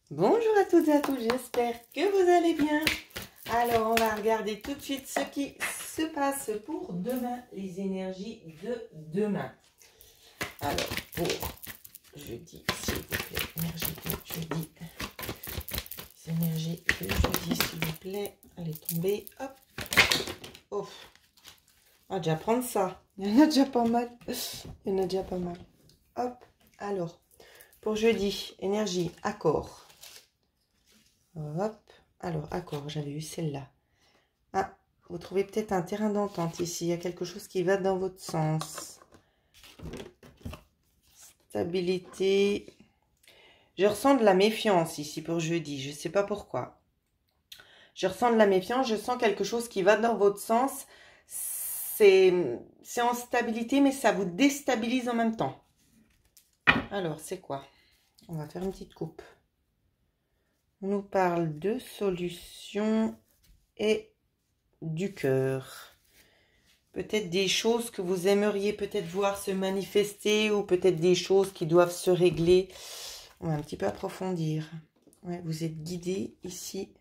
Bonjour à toutes et à tous, j'espère que vous allez bien. Alors, on va regarder tout de suite ce qui se passe pour demain, les énergies de demain. Alors, pour jeudi, s'il vous plaît, énergie de jeudi. Les énergies de jeudi, s'il vous plaît. Allez, tomber, hop. Oh, on va déjà prendre ça. Il y en a déjà pas mal. Il y en a déjà pas mal. Hop, alors, pour jeudi, énergie, accord. Hop, alors, accord, j'avais eu celle-là. Ah, vous trouvez peut-être un terrain d'entente ici. Il y a quelque chose qui va dans votre sens. Stabilité. Je ressens de la méfiance ici pour jeudi. Je ne sais pas pourquoi. Je ressens de la méfiance. Je sens quelque chose qui va dans votre sens. C'est en stabilité, mais ça vous déstabilise en même temps. Alors, c'est quoi? On va faire une petite coupe. On nous parle de solutions et du cœur. Peut-être des choses que vous aimeriez peut-être voir se manifester ou peut-être des choses qui doivent se régler. On va un petit peu approfondir. Ouais, vous êtes guidé ici.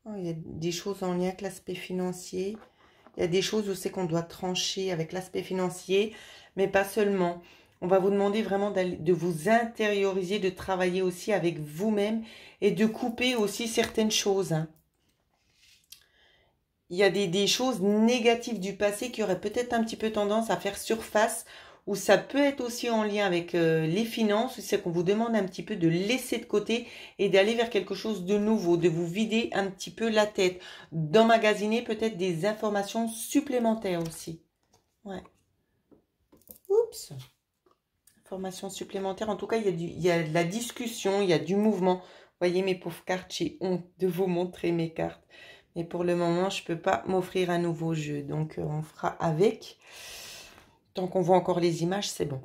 Oh, il y a des choses en lien avec l'aspect financier. Il y a des choses où c'est qu'on doit trancher avec l'aspect financier, mais pas seulement. On va vous demander vraiment de vous intérioriser, de travailler aussi avec vous-même et de couper aussi certaines choses. Hein. Il y a des choses négatives du passé qui auraient peut-être un petit peu tendance à faire surface, ou ça peut être aussi en lien avec les finances, où c'est qu'on vous demande un petit peu de laisser de côté et d'aller vers quelque chose de nouveau, de vous vider un petit peu la tête, d'emmagasiner peut-être des informations supplémentaires aussi. Ouais. Oups. Informations supplémentaires. En tout cas, il y a de la discussion, il y a du mouvement. Vous voyez mes pauvres cartes, j'ai honte de vous montrer mes cartes. Mais pour le moment, je ne peux pas m'offrir un nouveau jeu. Donc, on fera avec. Tant qu'on voit encore les images, c'est bon.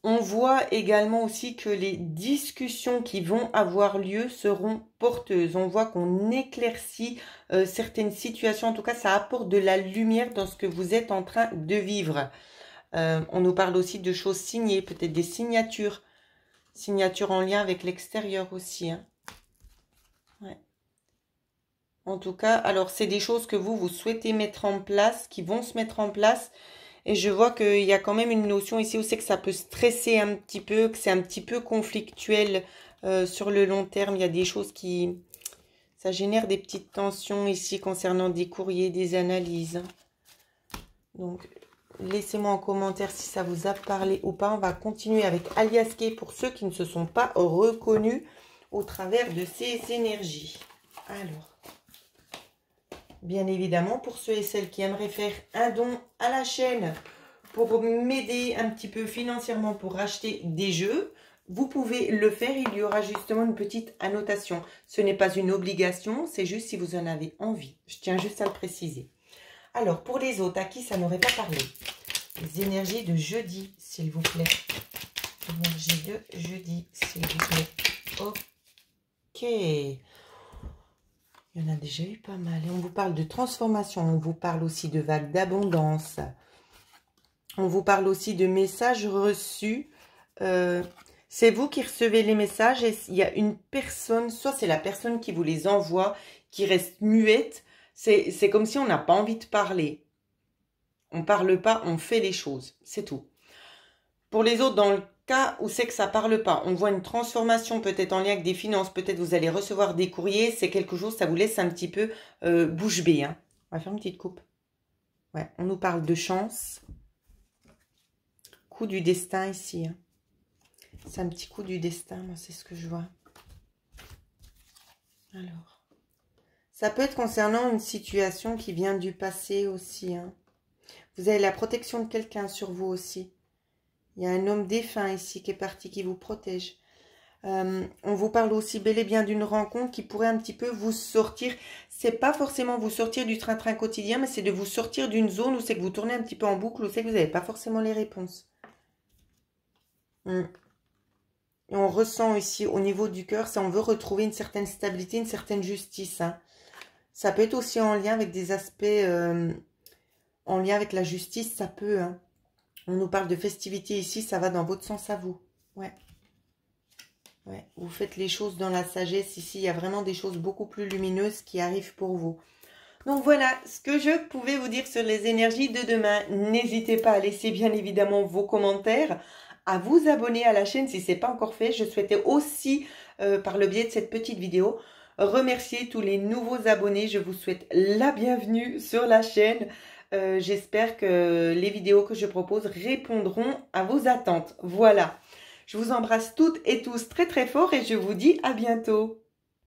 On voit également aussi que les discussions qui vont avoir lieu seront porteuses. On voit qu'on éclaircit certaines situations. En tout cas, ça apporte de la lumière dans ce que vous êtes en train de vivre. On nous parle aussi de choses signées, peut-être des signatures. Signatures en lien avec l'extérieur aussi. Hein. Ouais. En tout cas, alors c'est des choses que vous souhaitez mettre en place, qui vont se mettre en place. Et je vois qu'il y a quand même une notion ici où c'est que ça peut stresser un petit peu, que c'est un petit peu conflictuel sur le long terme. Il y a des choses qui... Ça génère des petites tensions ici concernant des courriers, des analyses. Donc, laissez-moi en commentaire si ça vous a parlé ou pas. On va continuer avec Aliaské pour ceux qui ne se sont pas reconnus au travers de ces énergies. Alors... Bien évidemment, pour ceux et celles qui aimeraient faire un don à la chaîne pour m'aider un petit peu financièrement pour acheter des jeux, vous pouvez le faire. Il y aura justement une petite annotation. Ce n'est pas une obligation, c'est juste si vous en avez envie. Je tiens juste à le préciser. Alors, pour les autres, à qui ça n'aurait pas parlé? Les énergies de jeudi, s'il vous plaît. Énergie de jeudi, s'il vous plaît. Ok. Il y en a déjà eu pas mal. Et on vous parle de transformation. On vous parle aussi de vagues d'abondance. On vous parle aussi de messages reçus. C'est vous qui recevez les messages et il y a une personne, soit c'est la personne qui vous les envoie, qui reste muette. C'est comme si on n'a pas envie de parler. On ne parle pas, on fait les choses. C'est tout. Pour les autres, dans le cas où c'est que ça ne parle pas, on voit une transformation peut-être en lien avec des finances, peut-être vous allez recevoir des courriers, c'est quelque chose, ça vous laisse un petit peu bouche bée. Hein. On va faire une petite coupe. Ouais, on nous parle de chance. Coup du destin ici. Hein. C'est un petit coup du destin, moi c'est ce que je vois. Alors, ça peut être concernant une situation qui vient du passé aussi. Hein. Vous avez la protection de quelqu'un sur vous aussi. Il y a un homme défunt ici qui est parti, qui vous protège. On vous parle aussi bel et bien d'une rencontre qui pourrait un petit peu vous sortir. C'est pas forcément vous sortir du train-train quotidien, mais c'est de vous sortir d'une zone où c'est que vous tournez un petit peu en boucle, où c'est que vous n'avez pas forcément les réponses. Et on ressent ici au niveau du cœur, ça on veut retrouver une certaine stabilité, une certaine justice. Hein. Ça peut être aussi en lien avec des aspects, en lien avec la justice, ça peut. Hein. On nous parle de festivité ici, ça va dans votre sens à vous. Ouais. Ouais, vous faites les choses dans la sagesse. Ici, il y a vraiment des choses beaucoup plus lumineuses qui arrivent pour vous. Donc voilà ce que je pouvais vous dire sur les énergies de demain. N'hésitez pas à laisser bien évidemment vos commentaires, à vous abonner à la chaîne si ce n'est pas encore fait. Je souhaitais aussi, par le biais de cette petite vidéo, remercier tous les nouveaux abonnés. Je vous souhaite la bienvenue sur la chaîne. J'espère que les vidéos que je propose répondront à vos attentes. Voilà. Je vous embrasse toutes et tous très très fort et je vous dis à bientôt.